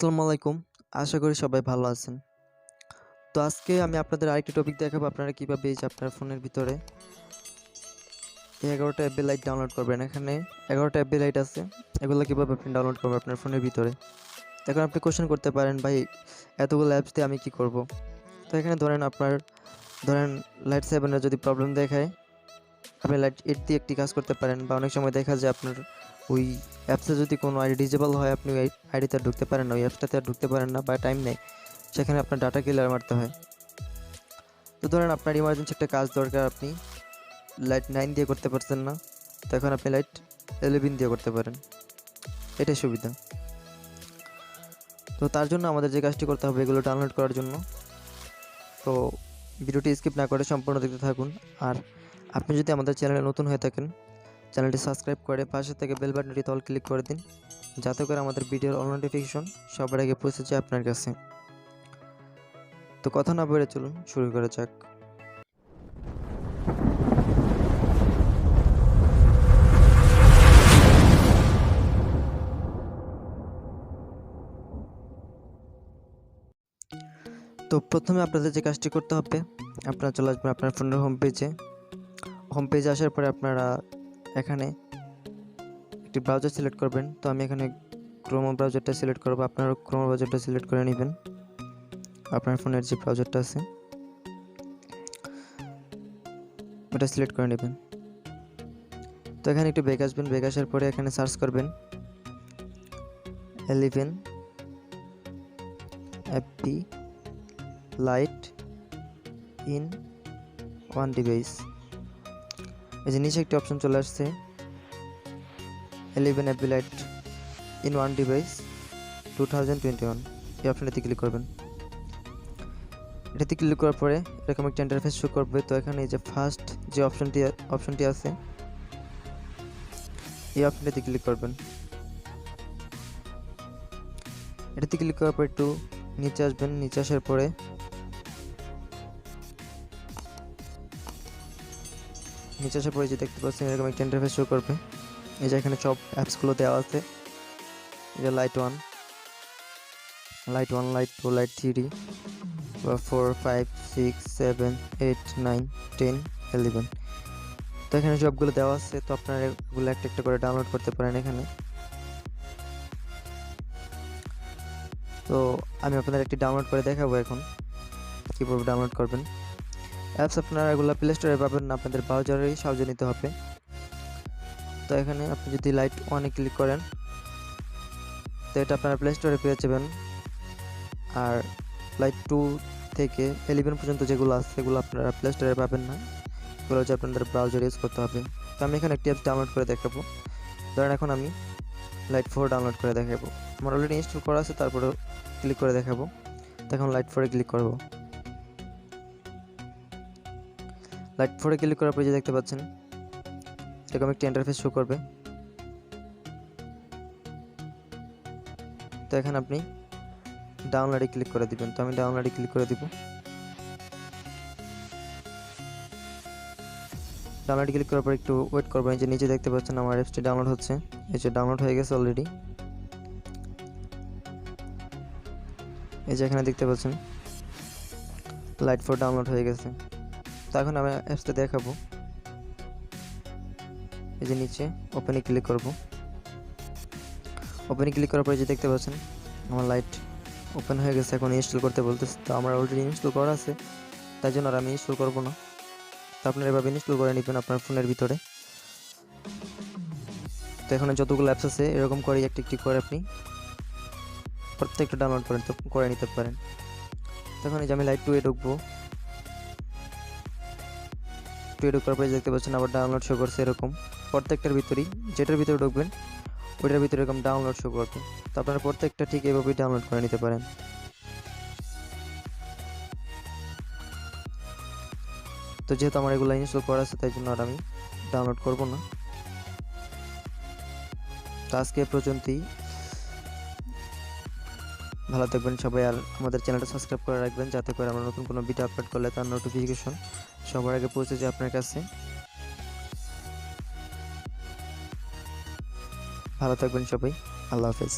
আসসালামু আলাইকুম। আশা করি সবাই ভালো আছেন। তো আজকে আমি আপনাদের আরেকটি টপিক দেখাবো আপনারা কিভাবে এই যে আপনার ফোনের ভিতরে এই 11টা অ্যাপ লাইট ডাউনলোড করবেন। এখানে 11টা অ্যাপ লাইট আছে। এগুলো কিভাবে আপনি ডাউনলোড করবেন আপনার ফোনের ভিতরে। এখন আপনি কোশ্চেন করতে পারেন, ভাই এতগুলো অ্যাপস দিয়ে আমি কি করব? তো এখানে ধরেন লাইট 7 এর যদি প্রবলেম দেখায়, আপনি লাইট 8 দিয়ে একটি কাজ করতে পারেন, বা অনেক সময় দেখা যায় আপনার ওই অ্যাপসে যদি কোনো আইডি ডিসেবল হয়, আপনি ওই আইডিতে আর ঢুকতে পারেন না, ওই অ্যাপসটাতে আর ঢুকতে পারেন না বা টাইম নেই, সেখানে আপনার ডাটা ক্লিয়ার মারতে হয়। তো ধরেন আপনার ইমার্জেন্সি একটা কাজ দরকার, আপনি লাইট 9 দিয়ে করতে পারছেন না, তো এখন আপনি লাইট 11 দিয়ে করতে পারেন। এটাই সুবিধা। তো তার জন্য আমাদের যে কাজটি করতে হবে এগুলো ডাউনলোড করার জন্য, তো ভিডিওটি স্কিপ না করে সম্পূর্ণ দেখতে থাকুন। আর আপনি যদি আমাদের চ্যানেলে নতুন হয়ে থাকেন, চ্যানেলটি সাবস্ক্রাইব করে পাশে থেকে বেল বাটনটি অল ক্লিক করে দিন, যাতে করে আমাদের ভিডিওর অল নোটিফিকেশন সবার আগে পৌঁছে যায় আপনার কাছে। তো কথা না বলে চলুন শুরু করা যাক। তো প্রথমে আপনাদের যে কাজটি করতে হবে, আপনারা চলে আসবেন আপনার ফোনের হোম পেজে আসার পরে আপনারা এখানে একটি ব্রাউজার সিলেক্ট করবেন। তো আমি এখানে ক্রোম ব্রাউজারটা সিলেক্ট করব, আপনারা ক্রোম ব্রাউজারটা সিলেক্ট করে নেবেন, আপনার ফোনের যে ব্রাউজারটা আছে ওটা সিলেক্ট করে নেবেন। তো এখানে একটু ব্যাক আসবেন, ব্যাক আসার পরে এখানে সার্চ করবেন 11 Appy light in one device. এই যে নিচে একটি অপশন চলে আসছে 11 Appy light in one device 2021, এই অপশনটাতে ক্লিক করবেন। এটাতে ক্লিক করার পরে এরকম একটা ইন্টারফেস শো করবে। তো এখানে এই যে ফার্স্ট যে অপশনটি আছে এই অপশনটাতে ক্লিক করবেন। এটাতে ক্লিক করার পর একটু নিচে আসবেন, নিচে আসার পরে যে দেখতে পাচ্ছেন এরকম একটা ইন্টারফেস শো করবে। এই যে এখানে সব অ্যাপসগুলো দেওয়া আছে, এই যে লাইট 1, লাইট 2, লাইট 3 বা 4, 5, 6, 7, 8, 9, 10, 11। তো এখানে সবগুলো দেওয়া আছে। তো আপনারা এগুলো একটা একটা করে ডাউনলোড করতে পারেন এখানে। তো আমি আপনাদের একটি ডাউনলোড করে দেখাবো এখন কীভাবে ডাউনলোড করবেন। অ্যাপস আপনারা এগুলো প্লে স্টোরে পাবেন না, আপনাদের ব্রাউজারেই সাহায্য নিতে হবে। তো এখানে আপনি যদি লাইট 1-এ ক্লিক করেন তো এটা আপনারা প্লে স্টোরে পেয়ে যাবেন। আর লাইট 2 থেকে 11 পর্যন্ত যেগুলো আছে সেগুলো আপনারা প্লে স্টোরে পাবেন না, এগুলো হচ্ছে আপনাদের ব্রাউজার ইউজ করতে হবে। তো আমি এখানে একটি অ্যাপস ডাউনলোড করে দেখাবো। ধরেন এখন আমি লাইট 4 ডাউনলোড করে দেখাবো, আমার অলরেডি ইনস্টল করা আছে, তারপরে ক্লিক করে দেখাবো। তো এখন লাইট 4-এ ক্লিক করব। লাইট 4-এ ক্লিক করার পরে যে দেখতে পাচ্ছেন এরকম একটি ইন্টারফেস শো করবে। তো এখানে আপনি ডাউনলোডে ক্লিক করে দিবেন। তো আমি ডাউনলোডে ক্লিক করে দিব। ডাউনলোডে ক্লিক করার পর একটু ওয়েট করবেন। যে নিচে দেখতে পাচ্ছেন আমার অ্যাপসটি ডাউনলোড হচ্ছে, এই যে ডাউনলোড হয়ে গেছে অলরেডি। এই যে এখানে দেখতে পাচ্ছেন লাইট 4 ডাউনলোড হয়ে গেছে। তো এখন আমি অ্যাপসটা দেখাবো। এই যে নিচে ওপেনে ক্লিক করব। ওপেনে ক্লিক করার পরে যে দেখতে পাচ্ছেন আমার লাইট ওপেন হয়ে গেছে, এখন ইনস্টল করতে বলতেছে। তো আমার অলরেডি ইনস্টল করা আছে, তাই জন্য আর আমি ইনস্টল করব না। তো আপনারা এভাবে ইনস্টল করে নেবেন আপনার ফোনের ভিতরে। তো এখানে যতগুলো অ্যাপস আছে এরকম করে একটি একটি করে আপনি প্রত্যেকটা ডাউনলোড করে নিতে পারেন। তখন এই যে আমি লাইট 2-এ ঢুকবো। 2-এ ঢোকার পরে দেখতে পাচ্ছেন আবার ডাউনলোড শো করছে এরকম। প্রত্যেকটার ভিতরেই যেটার ভিতরে ঢুকবেন ওইটার ভিতরে এরকম ডাউনলোড শো করবে। তো আপনারা প্রত্যেকটা ঠিক এভাবেই ডাউনলোড করে নিতে পারেন। তো যেহেতু আমার এগুলো ইনস্টল করা আছে তাই জন্য আর আমি ডাউনলোড করব না। তো আজকে এ পর্যন্তই। ভালো থাকবেন সবাই, আর আমাদের চ্যানেলটা সাবস্ক্রাইব করে রাখবেন, যাতে করে আমরা নতুন কোনো ভিডিও আপলোড করলে তার নোটিফিকেশন সবার আগে পৌঁছে যায় আপনার কাছে। ভালো থাকবেন সবাই, আল্লাহ হাফেজ।